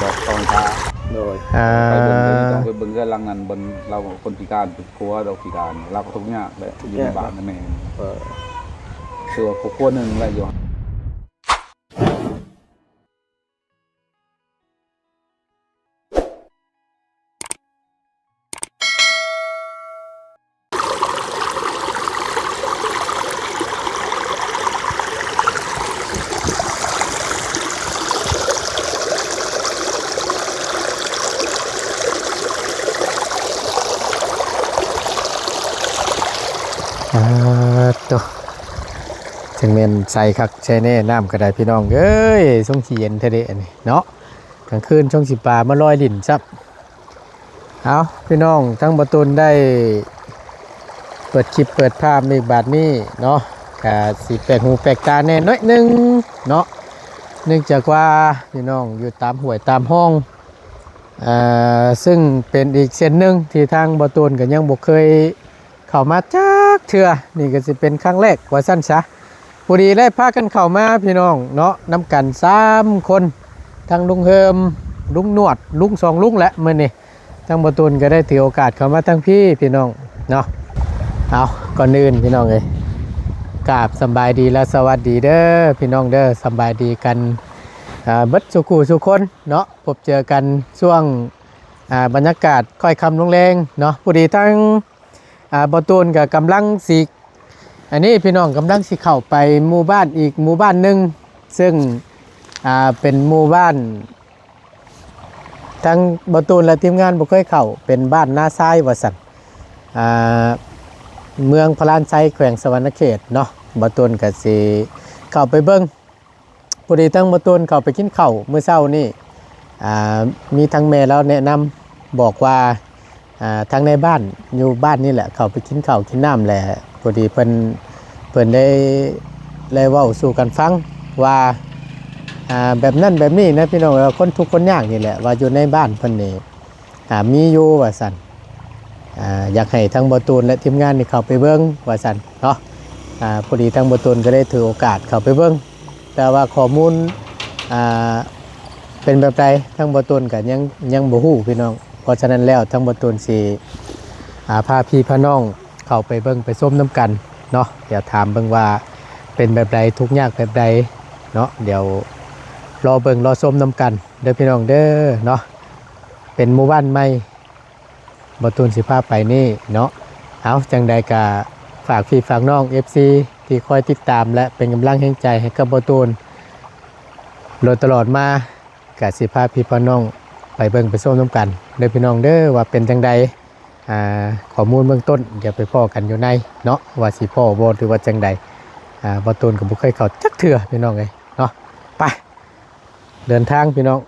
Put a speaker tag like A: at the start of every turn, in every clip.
A: บอกตอนเช้าโดยไปเบิ่งเลยต้องไปเบิ่งเรื่องลังนั้นบนเราคนพิการเป็นครัวเราพิการเราก็ทุกอย่างเลยอยู่ในบ้านนั่นเองคือว่าครัวหนึ่งอะไรอยู่
B: ตัวถึงเมนใส่คักใช้แน่น้ำก็ได้พี่น้องเอ้ยช่วงเย็นเท่านี้เนาะกลางคืนช่วงสิปลามาลอยดินซับเอาพี่น้องทั้งประตูได้เปิดคลิปเปิดภาพในบาทนี้เนาะกะสีแปลกหูแปลกตาแน่น้อยนึงเนาะเนื่องจากว่าพี่น้องอยู่ตามห้วยตามห้องซึ่งเป็นอีกเส้นหนึ่งที่ทางประตูก็ยังบ่เคยเข้ามาจักเถื่อนี่ก็จะเป็นครั้งแรกว่าสั้นซะพอดีได้พากันเข้ามาพี่น้องเนาะนำกัน3คนทั้งลุงเฮิมลุงหนวดลุง2ลุงและมื้อนี้ทั้งประตูก็ได้ถือโอกาสเข้ามาทั้งพี่น้องเนาะเอาก่อนอื่นพี่น้องเอ้ยกราบสบายดีและสวัสดีเด้อพี่น้องเด้อสบายดีกันเบิดสุขุสุคนเนาะพบเจอกันช่วงบรรยากาศค่อยคำลงแรงเนาะพอดีทั้งบอตูนกับกำลังสีอันนี้พี่น้องกำลังสีเข้าไปหมู่บ้านอีกหมู่บ้านหนึ่งซึ่งเป็นหมู่บ้านทั้งบอตูนและทีมงานบ่เคยเข้าเป็นบ้านนาทรายวสันเมืองพลานไซแขวงสวรรณเขตเนาะบอตูนกับสีเข้าไปเบิ้งพอดีทั้งบอตูนเข้าไปกินข้าวเมื่อเช้านี่มีทั้งแม่แล้วแนะนำบอกว่าทางในบ้านอยู่บ้านนี่แหละเขาไปกินข้าวกินน้ำแหละพอดีเพิ่นได้เว้าสู่กันฟังว่าแบบนั้นแบบนี้นะพี่น้องคนทุกคนยากนี่แหละว่าอยู่ในบ้านเพิ่นนี่มีอยู่ว่าซั่นอยากให้ทางบ่ตูนและทีมงานนี่เข้าไปเบิ่งว่าซั่นเนาะพอดีทางบ่ตูนก็ได้ถือโอกาสเข้าไปเบิ่งแต่ว่าข้อมูลเป็นแบบใดทางบ่ตูนก็ยังบ่ฮู้พี่น้องเพราะฉะนั้นแล้วทั้งบนตูนสีพาพี่พาน้องเข้าไปเบิ้งไปส้มน้ำกันเนาะเดี๋ยวถามเบิ้งว่าเป็นแบบใดทุกยากแบบใดเนาะเดี๋ยวรอเบิ้งรอส้มน้ำกันเด้อพี่น้องเด้อเนาะเป็นหมู่บ้านใหม่บนตูนสิพาไปนี่เนาะเอาจังใดกะฝากพี่ฝากน้อง FC ที่คอยติดตามและเป็นกำลังแห่งใจให้กับบนตูนโดยตลอดมากะสิพาพี่พาน้องไปเบิ่งไปส้มน้ำกันเด้อพี่น้องเด้อว่าเป็นจังใดข้อมูลเบื้องต้นอย่าไปพ่อกันอยู่ในเนาะว่าสิพ่อบ่หรือว่าจังใดบ่ตูนก็บ่เคยเข้าจักเทื่อพี่น้องเอ้ยเนาะไปเดินทางพี่น้อง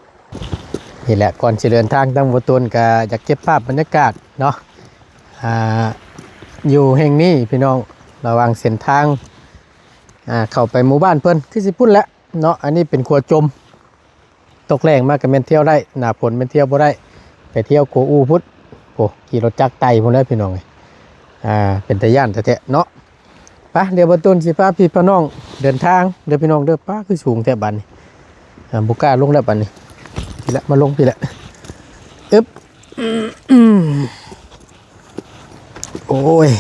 B: นี่แหละก่อนสิเดินทางตั้งบ่ตูนก็อยากเก็บภาพบรรยากาศเนาะอยู่แห่งนี้พี่น้องระวังเส้นทางเข้าไปหมู่บ้านเพิ่นคือสิพุ่นแล้วเนาะอันนี้เป็นครัวจมตกแรงมากกับเมนเที่ยวได้หน้าฝนเมนเที่ยวบ่ได้ไปเที่ยวโกอูพุทธโอ้ขี่รถจักรไต่พวกนั้นพี่น้องเป็นตะย่านแท้ๆเนาะไปเดี๋ยวบรรทุนสิพาพี่พี่น้องเดินทางเดี๋ยวพี่น้องเด้อป้าคือสูงแท้บัดนี้บุกล้าลงแล้วบัดนี้พี่ละมาลงพี่ละอึ๊บโอ้ย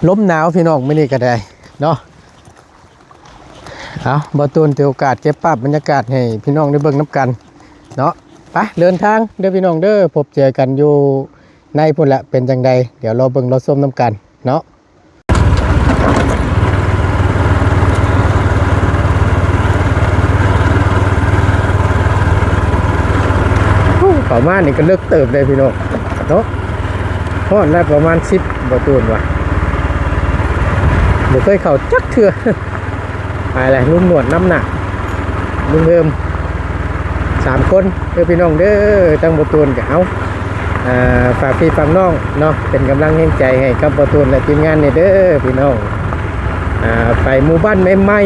B: ลมหนาวพี่น้องไม่นี่ก็ได้เนาะเอาบอตูนถือโอกาสเก็บภาพบรรยากาศให้พี่น้องได้เบิ่งน้ำกันเนาะไปเดินทางเด้อพี่น้องเด้อพบเจอกันอยู่ในพุ่นละเป็นจังใดเดี๋ยวเราเบิ่งเราส้มน้ำกันเนาะประมาณนี้ก็เลิกเติบเลยพี่น้องเนาะทอดได้ประมาณ10บอตูนว่ะบ่เคยเข้าจักเทื่ออะไรลุงหนวดน้ำหนักลุงเอิม3คนเด้อพี่น้องเด้อตั้งบตูนกับเอาฝากพี่ฝากน้องเนาะเป็นกำลังแห่งใจให้กับบตูนและทีมงานเนี่ยเด้อพี่น้องไปหมู่บ้านใหม่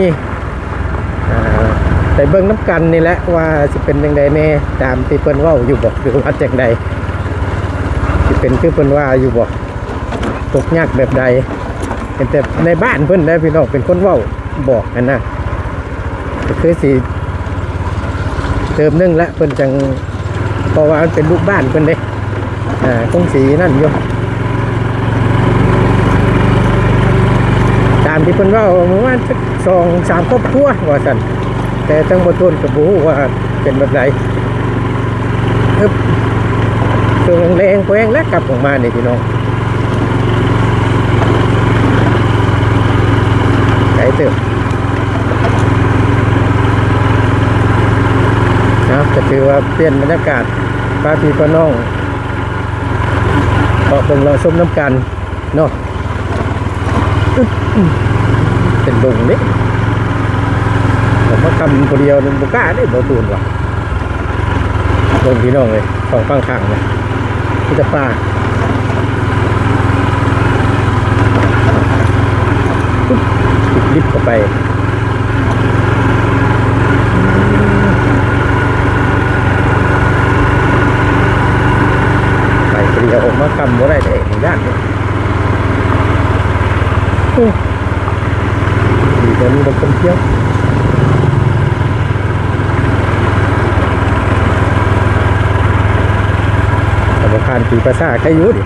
B: ไปเบิ่งน้ำกันนี่แหละว่าจะเป็นยังไงแน่ตามที่เพิ่นว่าอยู่บอกหรือว่าจังใดจะเป็นคือเพิ่นว่าอยู่บอกตกยากแบบใดเป็นแต่ในบ้านเพิ่นได้พี่น้องเป็นคนว่าบอกกันนะก็คือสิ เติมนึงละเพิ่นจังเพราะว่ามันเป็นลูกบ้านเพิ่นเด้คงสีนั่นอยู่ตามที่เพิ่นว่าเมื่อวานสัก2-3ครอบครัวว่าซั่นแต่ทั้งบ่ต้นก็บ่ฮู้ว่าเป็นแบบใดช่วงแรงๆแพงแล้วกลับออกมานี่พี่น้องไกลเติบก็ถือว่าเปลี่ยนบรรยากาศพาพี่พ่อน้องออกเบิ่งเราส้มน้ำกันเนาะเป็นดงนี่ผมมาทำคนเดียวนึงบุกล้าได้บ่ตูนว่ะเบิ่งพี่น้องเลยสองข้างๆเลยที่จะป่าลิฟต์เข้าไปเดี๋ยวออกมากำบ่ได้แต่ในด้านนี้ดีตอนนี้เราคนเที่ยวสำคัญปีภาษาใครอยู่ดิ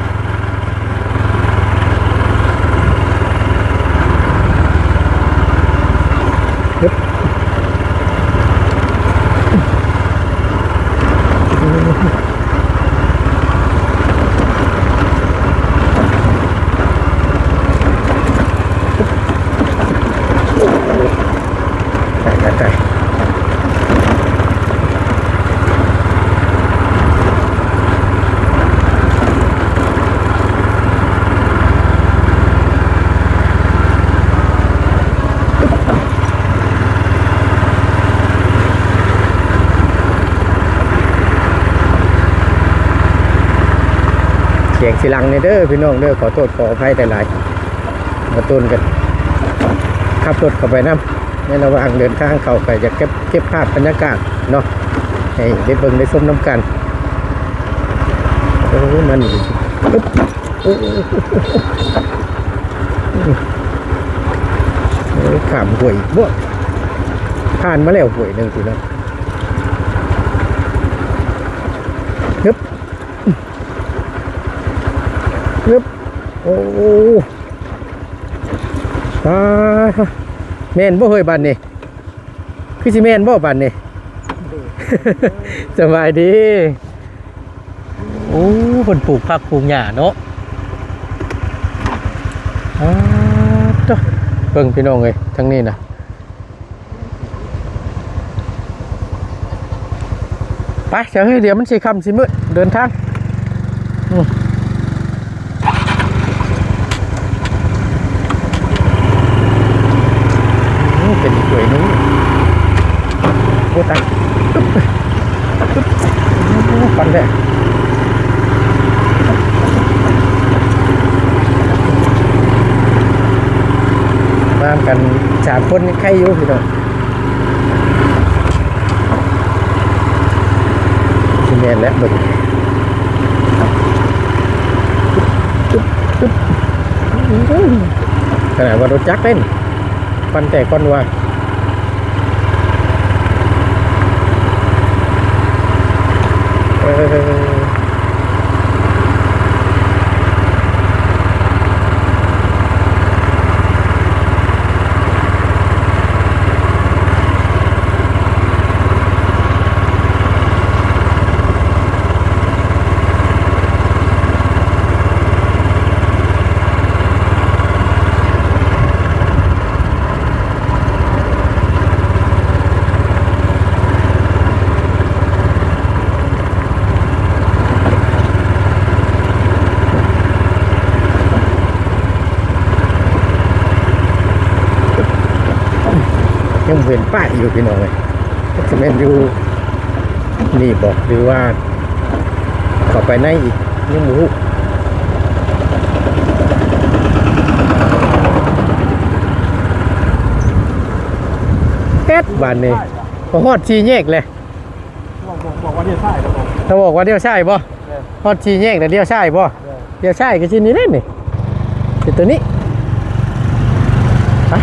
B: เสียงสิลังในเด้อพี่น้องเด้อขอโทษขออภัยหลายๆมาต้นกันขับรถเข้าไปน้ำในระหว่างเดินทางเข้าไปจะเก็บภาพบรรยากาศเนาะให้ได้เบิ่งได้ส้มน้ำกันโอ้นั่นปึ๊บขามห่วยบวกผ่านมาแล้วห่วยหนึ่งทีนะปึ๊บปึ๊บโอ้แม่นบ่เฮ้ยบันนี่คือสิแม่นบ่บันนี่ สบายดีโอ้เพิ่นปลูกผักปลูกหญ้าเนาะจ้ะเบิ่งพี่น้องเอ้ยทั้งนี้น่ะไปเดี๋ยวมันสิค่ำสิมืดเดินทางเป็นอีกหน่วยนึงโอ้ตายฟันแดงมากัน3 คนใครอยู่พี่น้องชิเมนและบึกขนาดว่ารถจักรเล่นฟันแต่ก้อนว่ายังเห็นป้ายอยู่พี่น้องเลยจะเป็นอยู่นี่บอกหรือว่าเข้าไปในอีกยังหมูแก๊สบานนี่พอฮอดชีแยกเลย
C: บอกว่าเดียวใช่ครับผม
B: ถ้าบอกว่าเดียวใช่บ่ฮอดชีแยกแต่เดียวใช่บ่เดียวใช่ก็ชิ้นนี้เล่นนี่เป็นตัวนี้ไป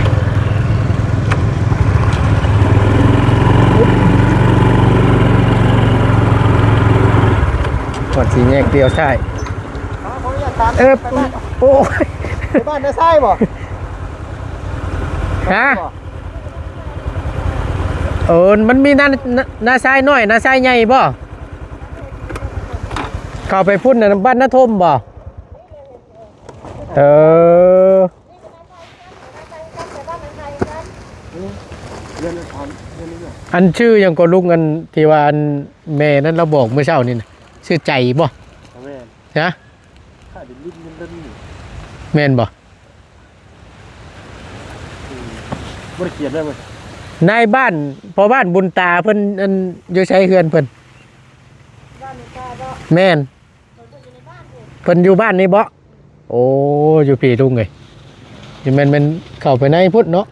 B: สีแยกเดียวใช่
C: เขาอยากตาม
B: ไปบ้าน โอ้ย
C: ไปบ้านได้ไส้บ่
B: ฮะมันมีหน้าซ้ายน้อยหน้าซ้ายใหญ่บ่เข้าไปพุ่นน่ะบ้านนาทมบ่เออ
C: เรียนทำเรียนนี่
B: อันชื่อยังก็ลุงอันที่ว่าอันแม่นั้นเราบอกเมื่อเช้านี่นะชื่อใจบ่
C: แม่
B: นะ
C: ข้าดิลิ้นเล่นนี่
B: แม่นบ่
C: บริเกียรได้ไหม
B: นายบ้านพอบ้านบุญตาเพิ่นอันอยู่ใช้เฮือนเพิ่นแม่นเพิ่นอยู่บ้านนี่บ่โอ้อยู่พี่ลุงเอ้ยนี่แม่นมันเข้าไปในพุทธเนาะ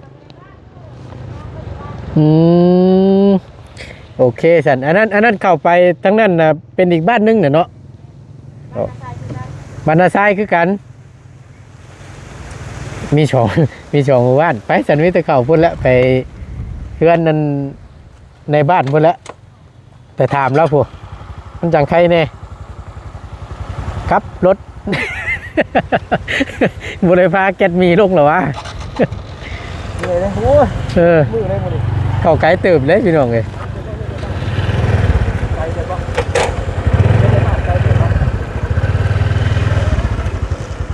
B: โอเคสันอันนั้นเข้าไปทั้งนั้นน่ะเป็นอีกบ้านนึงน่ะเนาะบ้านนาซายคือกันมีสองหมู่บ้านไปสันวิทย์เข้าพุ่นแล้วไปเพื่อนนั่นในบ้านพุ่นแล้วไปถามแล้วพวกมันจังใครแน่ครับรถ บุรีพาแกตมีลงเหรอวะ
C: เลยนะโอ้ยมือเลยมือ
B: เข้าไกลเติบเลยพี่น้องเลย
C: ไกลเลยป่ะ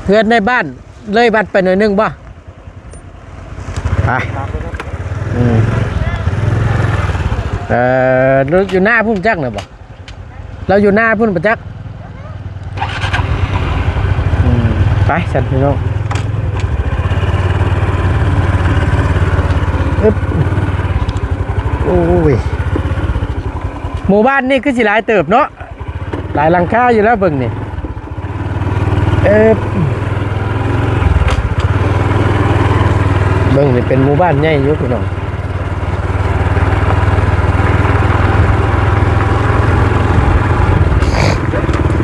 B: เพื่อนในบ้านเลยบัดไปหน่อยนึงบ่ไปเราอยู่หน้าพุ่นจักนะบ่เราอยู่หน้าพุ่นประจักไปสันพี่น้องโอ้ยหมู่บ้านนี่คือสิหลายเติบเนาะหลายหลังคาอยู่แล้วเบิ่งนี่เบิ่งนี่เป็นหมู่บ้านใหญ่อยู่พี่น้อง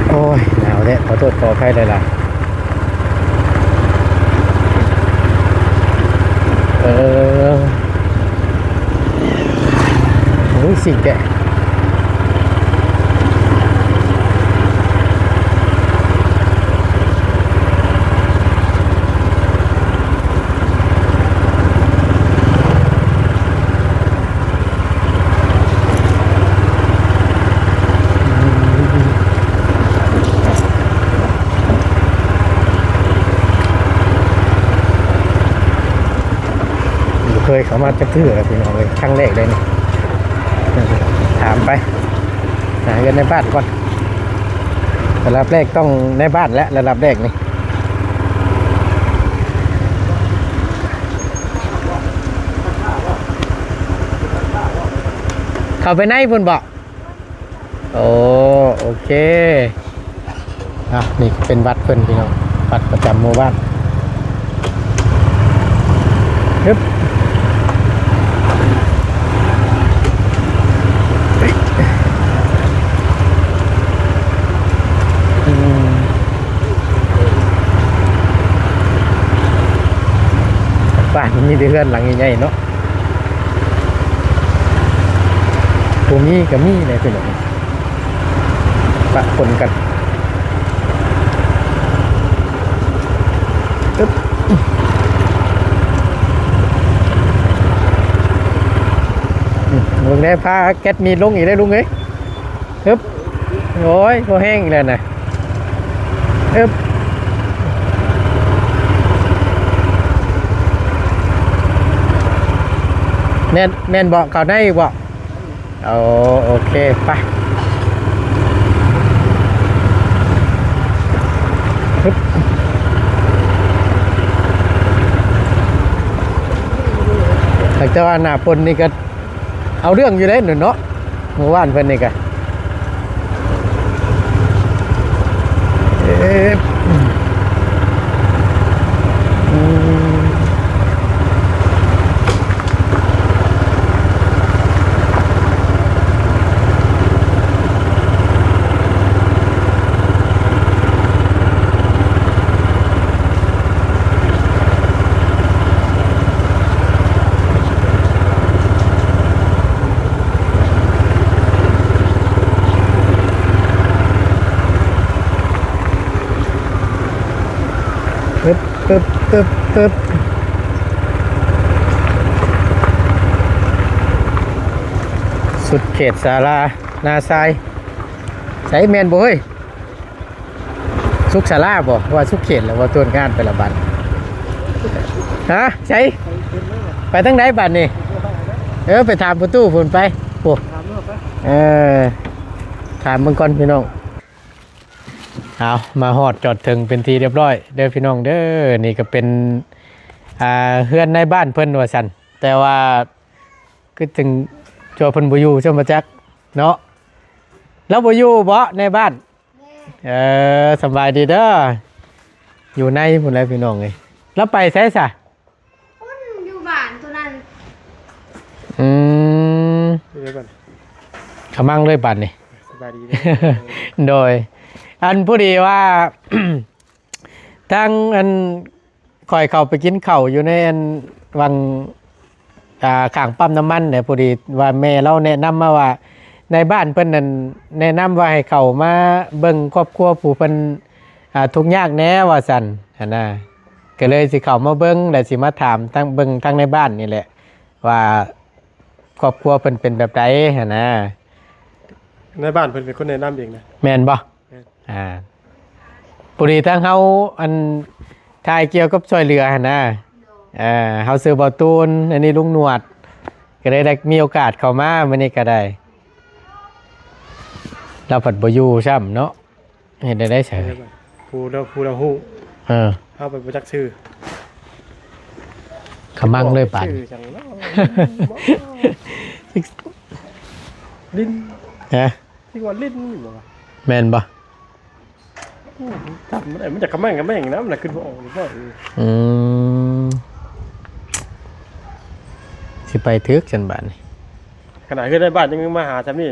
B: โอ้ยหนาวแล้วขอโทษขออภัยหลายๆโอ้ยสิ่งแกเคยเขามาจะเพื่อพี่น้องเลยครั้งแรกเลยนี่ถามไปหากันในบ้านก่อนระดับแรกต้องในบ้านและระดับแรกนี่เข้าไปในพุ่นบอกโอเคนี่เป็นวัดเพิ่นพี่น้องวัดประจำหมู่บ้านฮึบบ้านมันมีเรือนหลังใหญ่ๆเนาะตัวมีกับมีเลยพี่น้องปะปนกันอึ๊บลุงได้พาแก๊สมีลงอีกได้ลุงเอ้ยอึ๊บโอ้ยก็แห้งเลยนะอึ๊บแม่นบอกเขาได้บอกโอเคไปแต่ว่าหน้าพลนี่ก็เอาเรื่องอยู่ได้หนึ่งเนาะเมื่อวานเพิ่นนี่ก็ ปึ๊บสุดเขตศาลานาทรายใส่แมนบ่เฮ้ยสุขศาลาบ่ว่าสุขเขตแล้วว่าต้นงานไปละบัดฮะใช่ไปทางไหนบัดนี่ไปถามประตูพุ่นไปโอ้ถามเบิ่งก่อนพี่น้องเอามาฮอดจอดถึงเป็นทีเรียบร้อยเด้อพี่น้องเด้อนี่ก็เป็นเฮือนในบ้านเพิ่นว่าซั่นแต่ว่าคือถึงจอเพิ่นบ่อยู่ใช่บ่จักเนาะแล้วบ่อยู่บ่ในบ้านสบายดีเด้ออยู่ในพุ่นแหละพี่น้องเอ้ยแล้วไปไสซะ
D: อยู่บ้านตัวนั้น
B: ขมังเลยบัดนี่
C: สบายดี
B: โดยอันผู้ดีว่า ทั้งอันคอยเข้าไปกินข้าวอยู่ในอันวังข้างปั๊มน้ำมันเนี่ยผู้ดีว่าแม่เราแนะนำมาว่าในบ้านเพิ่นนั่นแนะนำว่าให้เข้ามาเบิ่งครอบครัวผู้เพิ่นทุกข์ยากแน่ว่าซั่นหั่นน่ะก็เลยสิเข้ามาเบิ่งแล้วสิมาถามทั้งเบิ่งทั้งในบ้านนี่แหละว่าครอบครัวเพิ่นเป็นแบบใดหั่นน่ะ
C: ในบ้านเพิ่นเป็นคนแนะนำเองนะ
B: แม่นบ่ปุรีทั้งเฮาอันทายเกี่ยวกับช่วยเหลือหั่นนะเฮาซื้อบ่ตูนอันนี้ลุงหนวดก็ได้มีโอกาสเข้ามามื้อนี้ก็ได้เราผัดบ่อยู่ซ้ำเนาะเฮ็ดได้ใช่
C: ผู้เราฮู้เฮาไปบ่จักชื่อ
B: ขมังเลยปาน
C: ลิ้น
B: ฮะ
C: ที่ว่าลิ้นบ่
B: แม่นบ่
C: ทำอะไรมันจะกระแม่งนะมันขึ้นบ่ออกหรือบ่
B: สิไปทึกจันบาดนี่
C: ขนาดเฮือนในบ้านยังมาหาซำนี่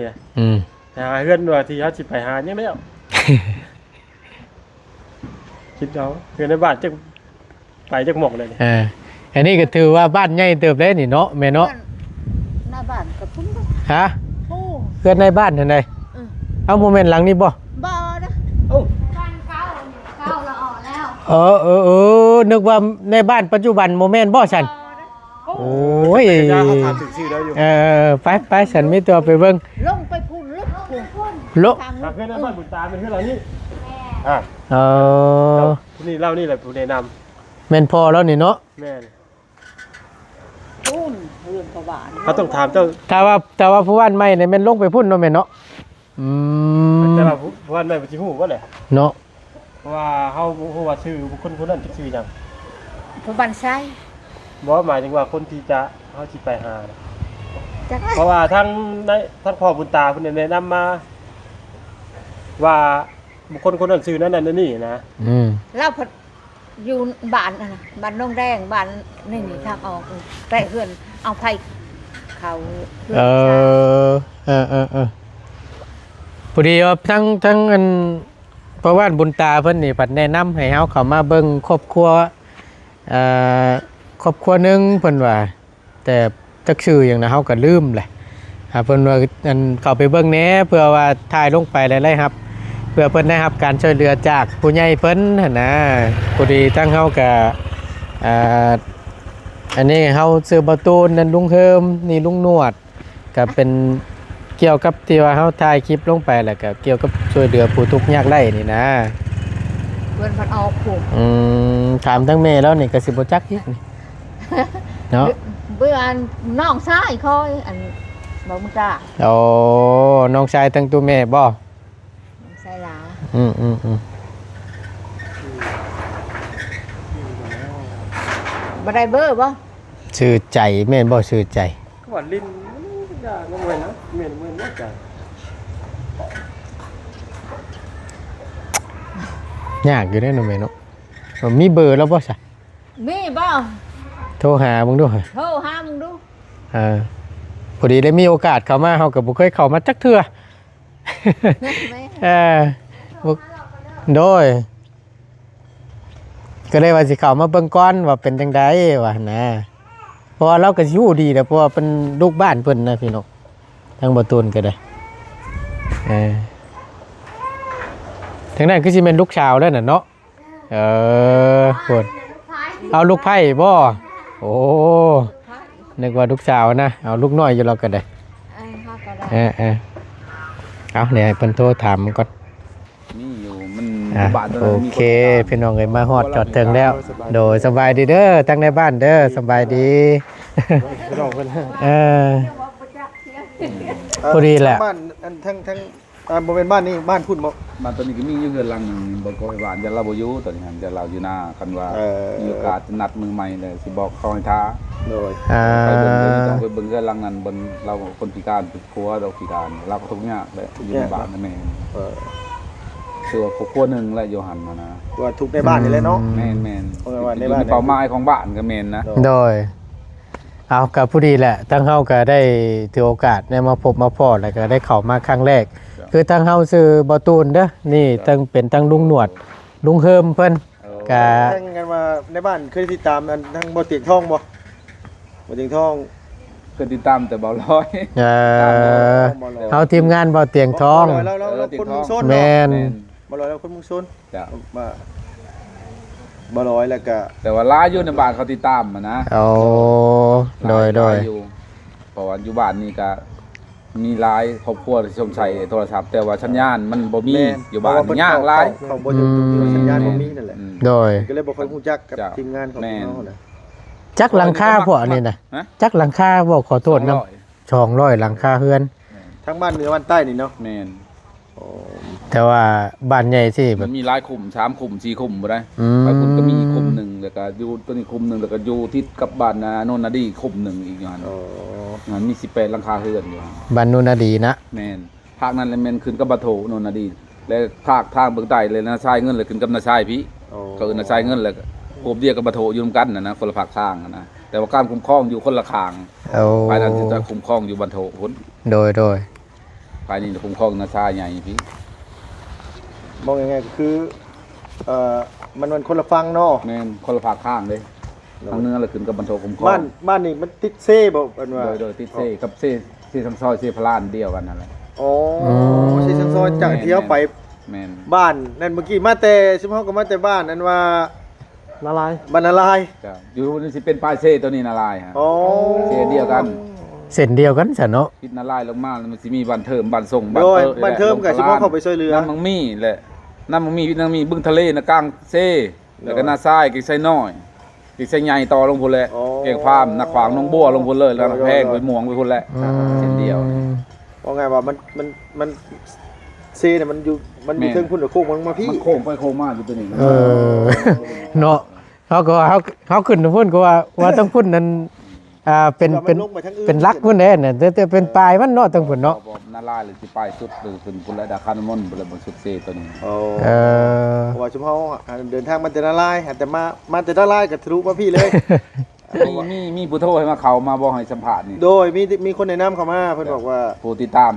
C: หาเฮือนว่าที่เฮาสิไปหายังแล้วคิดเอาเฮือนในบ้านจักไปจักหมอกเลย
B: อันนี้ก็ถือว่าบ้านใหญ่เติบเลยนี่เนาะแม่เนาะ
D: หน้าบ้านกับพุ่น
B: ฮะเฮือนในบ้านเท่าใดเอาโมเมนต์หลังนี้บ่
D: บ่นะบ้านเก่าละออก
B: แล้วนึกว่าในบ้านปัจจุบันโมเมนต์บ่ฉันโอ้ย
C: เขาถามถึงชื่อแล้วอยู่
B: ไปฉันมีตัวไปเบิ่ง
D: ลงไปพุ่นลง
C: เพื่อนในบ้านบุญตาเป็นเพื่อนเรานี่นี่เล่านี่แหละผู้แนะน
B: ำแม่นพอแล้วนี่เนาะ
C: แม่
D: พุ่นเรื่องประวัติ
C: เขาต้องถามเจ้า
B: แต่ว่าผู้ว่านใหม่เนี่ยแม่นลงไปพุ่นเนาะแม่นเนาะ
C: แต่ว่าผู้ว่านใหม่บ่สิฮู้บ่แหละ
B: เนาะ
C: เพราะว่าเฮาฮู้ว่าชื่อบุคคลคนนั้นชื่อหยัง
D: ผู้บ้านไซ
C: บ่หมายถึงว่าคนที่จะเฮาสิไปหาเพราะว่าทั้งพ่อบุญตาเพิ่นแนะนำมาว่าบุคคลคนนั้นชื่อนั้นนี่นะ
D: เราอยู่บ้านน่ะบ้านน้องแดงบ้านนี่ทางออกแต่เฮือนเอาไผเขา
B: พอดีว่าทั้งอันเพราะว่าบุญตาเพิ่นนี่ปัดแนะนำให้เฮาเข้ามาเบิ่งครอบครัวนึงเพิ่นว่าแต่จักชื่อหยังนะเฮาก็ลืมแหละเพิ่นว่าอันเข้าไปเบิ่งแหน่เพื่อว่าถ่ายลงไปได้ครับเพื่อเพิ่นได้รับการช่วยเหลือจากผู้ใหญ่เพิ่นหั่นนะพอดีทั้งเฮาก็อันนี้เฮาซื้อบ่ตูนนั่นลุงเฮิมนี่ลุงนวดก็เป็นเกี่ยวกับที่ว่าเฮาถ่ายคลิปลงไปแล้วก็เกี่ยวกับช่วยเหลือผู้ทุกข์ยากไร้นี่นะ
D: เพิ่นออกผู้
B: ถามทั้งแม่แล้วนี่ก็สิบ่จักอีกนี่เนาะ
D: เบื่อน้องชายคอยอันบ่มุตา
B: น้องชายทั้งตัวแม่บ่
D: ใช่ล่ะบ่ได้เบอร์บ่
B: ชื่อใจแม่นบ่ชื่อใจ
C: ก็ว่าลิ้นยากนำไว้นะแม่นบ่ใจ
B: ยากอยู่เด้อน้องแม่เนาะมีเบอร์แล้วบ่ซะ
D: มีบ่
B: โทรหามึงดู
D: โทรหามึงดู
B: พอดีได้มีโอกาสเข้ามาเฮาก็บ่เคยเข้ามาจักเทื่อโดยก็เลยว่าสิเข้ามาเบิ่งก่อนว่าเป็นจังได๋ว่านะเพราะว่าเราก็สิฮู้ดีแหละเพราะว่าเป็นลูกบ้านเพิ่นนะพี่น้องทางบ่ตูนก็ได้ทางนั้นคือสิเป็นลูกชาวแล้วน่ะเนาะโหด เอาลูกไผ่บ่โอ้นึกว่าลูกสาวนะเอาลูกน้อยอยู่เราก็ได้
D: เขาก็ได้
B: เอาเนี่ยให้เพิ่นโทรถามก่อน
A: มีอยู่มัน
B: อ่ะโอเคพี่น้องเอ้ยมาฮอดจอดถึงแล้ว โดยสบายดีเด้อตั้งในบ้านเด้อสบายดี
C: พี่น้องเพิ่น
B: เออ พอดีแหละ
E: บ้านอันทั้งบริเวณบ้านนี่บ้านพุ่นบ่
A: บ้านตัวนี้ก็มีอยู่เฮือนหลังหนึงบ่ก็ให้บ้านอย่าเราบ่อยู่ตอนนี้ครับอย่าเราอยู่หน้ากันว่ามีโอกาสจะนัดมือใหม่เลยสิบอกเขาให้ท้า
E: โดย
A: ไปเบิ่งเลยต้องไปเบิ่งเฮือนหลังนั้นบนเราคนพิการเป็นครัวเราพิการเราก็ทุกข์ยากเลยอยู่ในบ้านนั่นแม่น
E: เออ
A: คือว่าครอบครัวหนึงและโยหันมานะ
E: ว่าทุกในบ้านนี่แหละเนาะ
A: แม่น
E: เพราะว่าใน
A: อยู่
E: บ้าน
A: ในเป้าหมายของบ้านก็แม่นนะ
B: โดยเอากับผู้ดีแหละตั้งเฮาก็ได้ถือโอกาสได้มาพบมาพ้อแล้วก็ได้เข้ามาครั้งแรก คือตั้งเฮาซื้อบ่ตูนเด้อนี่ตั้งเป็นตั้งลุงหนวดลุงเฮิมเพิ่นก็
E: แข่งกันมาในบ้านเคยติดตามอันทั้งบ่เตียงทองบ่บ่เตียงทอง
A: ก็ติดตามแต่เบาร้อย
B: เออเฮาทีมงานบ่เตียงทอง
E: เราคนมุงซน
B: แม่น
E: บ่ลอยเราคนมุงซน
A: จ้ะ
E: มาบ่ลอยแล้วก็
A: แต่ว่าหลายอยู่ในบ้านเขาติดตามมานะ
B: เอาโดย
A: หลาอยู่เพราะว่าอยู่บ้านนี่ก็มีหลายครอบครัวที่ชมใช้โทรศัพท์แต่ว่าสัญญาณมันบ่มีอยู่บ้านยากหลาย
E: เขาบ่อยู่สัญญาณบ่มีนั่นแหละ
B: โดย
E: ก็เลยบ่ค่อยฮู้จักกับทีมงานของเขาน่ะ
B: จักหลังคาพวกนี่นะ
A: ฮะ
B: จักหลังคาบ่ขอโทษนำ200หลังคาเฮือน
E: ทั้งบ้านเหนือบ้านใต้นี่เนาะ
A: แม่น
E: โอ้
B: แต่ว่าบ้านใหญ่สิแบ
A: มั
B: บ
A: นมีหลายขุม3ขุม4ขุมบ่ได้
B: อืม
A: บางคนก็มีขุมหนึงแล้วก็อยู่ตัวนี้ขุมหนึงแล้วก็อยู่ที่กับบ้านโนนนาดีขุมหนึงอีกอย่าง
E: โอ้
A: มันมี18หลังคาเรือนอยู่
B: บ้านนูนาดีนะ
A: แม่นภาคนั้นเลยแม่นขึ้นกับบัโถโนนนาดีและภาคทางเบื้องใต้เลยนะชายเงินเลยขึ้นกับนาชายพี่
E: โอ้
A: ก็คือนาชายเงินเลยโอบเดียวกับบัโถอยู่นำกันนะคนละภาคทางนะแต่ว่าการคุ้มครองอยู่คนละข้าง
B: เอา
A: ภายนั้นจะคุ้มครองอยู่บัโถพุ่น
B: โดย
A: ภายนี้คุ้มครองนาชายใหญ่พี่
E: มองยังไงก็คือมันคนละฟังเนาะ
A: แม่นคนละภาคข้างเลยทางเหนื้อเลยขึ้นกับบัโถคุ้มครอง
E: บ้านนี่มันติดเซ่บ่อันว่า
A: โดยติดเซ่กับเซ่ทางซอยเซ่พลานเดียวกันนั่นแหละ
E: อ๋อสิซังซอยจากเที่ยวไป
A: แม่น
E: บ้านนั่นเมื่อกี้มาแต่ซุมเฮาก็มาแต่บ้านนั่นว่า
C: ละลาย
E: บรรลาย
A: จ้ะอยู่นี่สิเป็นปลายเซ่ตัวนี้นาลายฮะ
E: อ๋อ
A: เซ่เดียวกัน
B: เส้นเดียวกันซะเนาะ
A: พิษนาลายลงมาแล้วมันสิมีบันเทิมบันส่ง
E: โดย
A: เตอ
E: บ้านเทิมกับสิพาเข้าไปช่วยเหลือ
A: น้ำมังมีแหละน้ำมังมีน้ำมีบึ้งทะเลนะกลางเซ่แล้วก็หน้าทรายกิ่งไส้น้อยกิ่งไส้ใหญ่ต่อลงพุ่นแหละ
E: อ๋อ
A: เก่งฟาร์มนักขวางน้องบัวลงพุ่นเลยแล้วแพงไปหมวงไปพุ่นแหละเช่นเดียว
E: ว่าไงว่ามันเซ่เนี่ยมันอยู่เทิงพุ่นกับโคกมันมาพี่
A: มันโค้งไปโค้งมาอยู่ตัวนี้
B: เออเนาะเขาก็ว่าเขาขึ้นพุ่นก็ว่าต้องพุ่นนั้นเป็นรักพุ่นแน่น่ะแต่เป็นปลายมันเนาะต้องพุ่นเนาะ
A: นาลายหรือสิไปสุดหรือขึ้นพุ่นและดาคานมนพุ่นและบนสุดเซ่ตัวนี้
E: โอ้
B: เออ
E: ว่าชุมเฮาเดินทางมาแต่ละลายแต่มาแต่ละลายก็ทะลุมาพี่เลย
A: มีผู้โทรให้มาเขามาบอกให้สัมภาษณ์นี่
E: โดยมีคนแนะนำเข้ามาเพิ่นบอกว่า
A: ผู้ติดตาม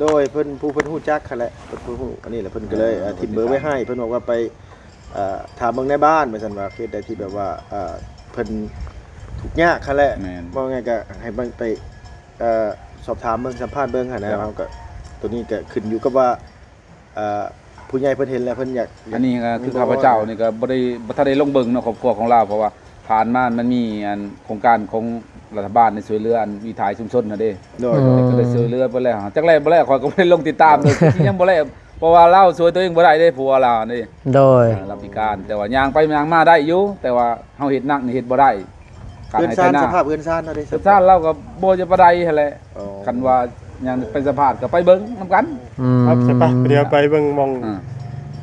E: โดยเพิ่นฮู้จักคั่นแหละเพิ่นผู้ฮู้อันนี้แหละเพิ่นก็เลยทิมเบอร์ไว้ให้เพิ่นบอกว่าไปถามเบิ่งในบ้านว่าซั่นว่าคือได้ที่แบบว่าเพิ่นทุกข์ยากคั่นแหละว่าไงก็ให้เบิ่งไปสอบถามเบิ่งสัมภาษณ์เบิ่งหั่นนะครับก็ตัวนี้ก็ขึ้นอยู่กับว่าผู้ใหญ่เพิ่นเห็นแล้วเพิ่นอยาก
A: อันนี้ก็คือข้าพเจ้านี่ก็บ่ทันได้ลงเบิ่งเนาะครอบครัวของเราเพราะว่าผ่านมามันมีอันโครงการของรัฐบาลในช่วยเหลืออันวิถีชุมชนน่ะเด้
E: โดย
A: ก็ได้ช่วยเหลือไปแล้วจักแรกบ่แรกข่อยก็บ่ได้ลงติดตามเลยที่ยังบ่แรกเพราะว่าเราช่วยตัวเองบ่ได้เด้ผัวเรานี่
B: โดย
A: เราพิการแต่ว่าย่างไปย่างมาได้อยู่แต่ว่าเฮาเฮ็ดหนักนี่เฮ็ดบ่ได้การ
E: เพื่อน
A: ให้
E: ซ่าน
A: หน้า
E: สภาพเพื่อนซ่านเนาะเด้
A: สภาพเราก็บ่จะบ่ได้หั่นแหละ
E: อ๋อ
A: คันว่ายังเป็นสภาพก็ไปเบิ่งนํกัน
C: ครับใช่ปะเดี๋ยวไปเบิ่งมอง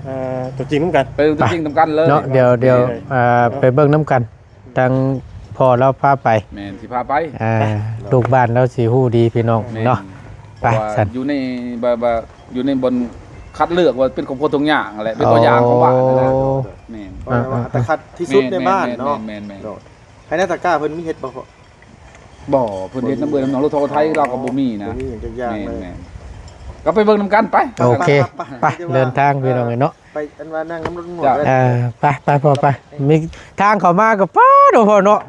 A: อ่า
C: ตัวจริงนำกัน
A: ไปจริงๆนํกันเลย
B: เนาะเดี๋ยวไปเบิ่งน้ำกันทางพ่อเราพาไป
A: แม่นสิพาไป
B: ลูกบ้านเราสิฮู้ดีพี่น้องเนาะ
A: เพราะว่า
B: ไปสั่น
A: อยู่ในอยู่ในบนคัดเลือกว่าเป็นของคนทุกอย่างนั่นแหละเป็นตัวอย่างของบ้านนั่นแหละแม่น
E: ว่าแต่คัดที่สุดในบ้านเนาะ
A: แม่น
E: โดดให้หน้าตะกร้าเพิ่นมีเฮ็ดบ่พอ
A: บ่เพิ่นเฮ็ดน้ำเบื่อน้ำหนองรถโทรไทยเราก็บ่มีนะ
E: บ่มีอย่างจักอย่างเลย
A: แม่นก็ไปเบิ่งนํกันไป
B: โอเคไปเดินทางพี่น้องเนาะ
E: ไปอันว่านั่งน้ำรถหมด
A: จ้ะ
E: เลย
B: ไปพอไปมีทางเข้ามาก็ป้าโดพอเนาะ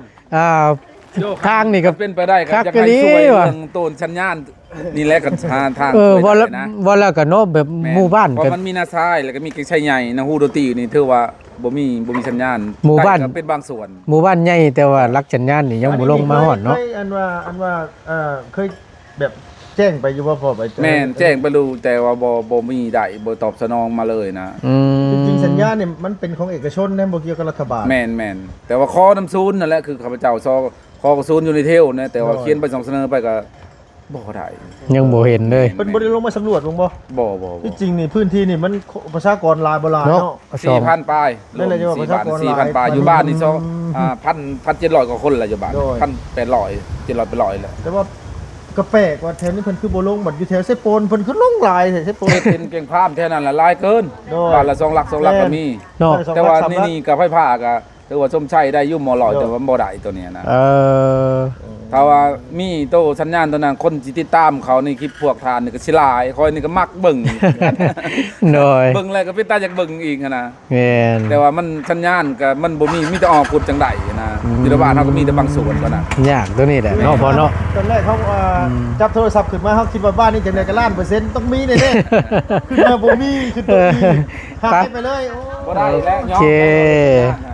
B: ทางนี่ก็
A: เป็นไปได้ครับ
B: คัก
A: จะให้
B: กะลี
A: ช่วย
B: ว่ะ
A: เรื่องต้นชัญญาณนี่แหละก็ทาง
B: ว่า
A: ช่วย
B: ละ
A: ได้นะ
B: ว่าแล้วก็เนาะแบบ
A: แม่น
B: หมู่บ้าน
A: เพราะ
B: ก็
A: มันมีนาซายแล้วก็มีเก่งชัยใหญ่นะฮู้ดนตรีนี่ถือว่า บ่มีสัญญาณ
B: หมู่บ้าน
A: ใต้ก็เป็นบางส่วน
B: หมู่บ้านใหญ่แต่ว่ารักสัญญาณนี่ยังบ่ลงมาฮอดเนาะ
E: เคยอันว่าเคยแบบแจ้งไปอยู่ว่าพอไป
A: แม่นแจ้งไปรู้แต่ว่าบ่มีได้บ่ตอบสนองมาเลยนะ
E: จริงๆสัญญาเนี่ยมันเป็นของเอกชนนะบ่เกี่ยวกับรัฐบาล
A: แม่นแต่ว่าขอน้ำซูนนั่นแหละคือข้าพเจ้าขอกระซูนอยู่ในเทลนะแต่ว่าเขียนไปส่งเสนอไปก็บ่ได้
B: ยังบ่เห็นเลย
E: เป็นบ่ได้ลงมาสำรวจลงบ่
A: บ่
E: ที่จริงนี่พื้นที่นี่มันประชากรหลายบ่หลาย
B: เนาะ
E: เนาะ
A: 4,000ปลาย
E: นั่นแหละจะว่าประชากรหลาย
A: 4,000ปลายอยู่บ้านนี่1,700กว่าคนแหละอยู่บ้าน
E: โดย
A: 1,800 700ไป100แล้ว
E: แต่ว่าก็แปลกว่าแถวนี้เพิ่นคือบ่ลงบัดอยู่แถวเซโปนเพิ่นคือลงหลายแถวเซโปน
A: เป็นเก่งพามแค่นั้นละหลายเกิน
E: โดย
A: บ้านละ2 ลักก็มี
B: เนาะ
A: แต่ว่านี่กับไฟฟ้าก็ถือว่าชมชัยได้อยู่หมอลอยแต่ว่าบ่ได้ตัวเนี้ยนะ ถ้าว่ามีโตสัญญาณตัวนั้นคนสิติดตามเขาในคลิปพวกทานนี่ก็สิหลายคอยนี่ก็มักเบิ่ง
B: โดย
A: เบิ่งแล้วก็เป็นตาอยากเบิ่งอีกหั้นนะ
B: แม่น
A: แต่ว่ามันสัญญาณก็มันบ่มีแต่ออกกุดจังไดนะอยู่ในบ้านเฮาก็มีแต่บางส่วนเท่านั้น
B: ยากตัวนี้แหละเนาะพอเนาะ
E: ตอนแรกเขาจับโทรศัพท์ขึ้นมาเขาคิดว่าบ้านนี้จังได๋ก็ล้านเปอร์เซ็นต์ต้องมีแน่ๆขึ้นมาบ่มีขึ้นตัวมีหายไปเลยโอ้
A: บ่ได้แล้ว
B: โอเค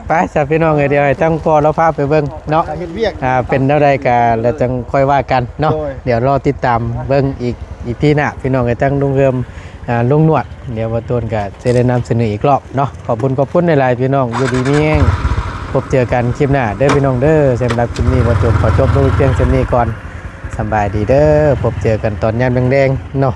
B: ไปจ้ะพี่น้องเดี๋ยวให้ตั้งพอแล้วพาไปเบิ่งเนาะ
E: เฮ็ดเวียก
B: เป็นเท่าใดกันแล้วจังค่อยว่ากันเนาะ
E: โดย
B: เดี๋ยวรอติดตามเบิ่งอีกพี่หน้าพี่น้องให้ตั้งลุงเริ่มลุงนวดเดี๋ยวว่าตูนก็จะได้นำเสนออีกรอบเนาะขอบคุณในไลน์พี่น้องอยู่ดีมีแรงพบเจอกันคลิปหน้าเด้อพี่น้องเด้อสำหรับคลิปนี้ว่าตูนขอจบลงเพียงเท่านี้ก่อนสำบายดีเด้อพบเจอกันตอนยามแดงๆเนาะ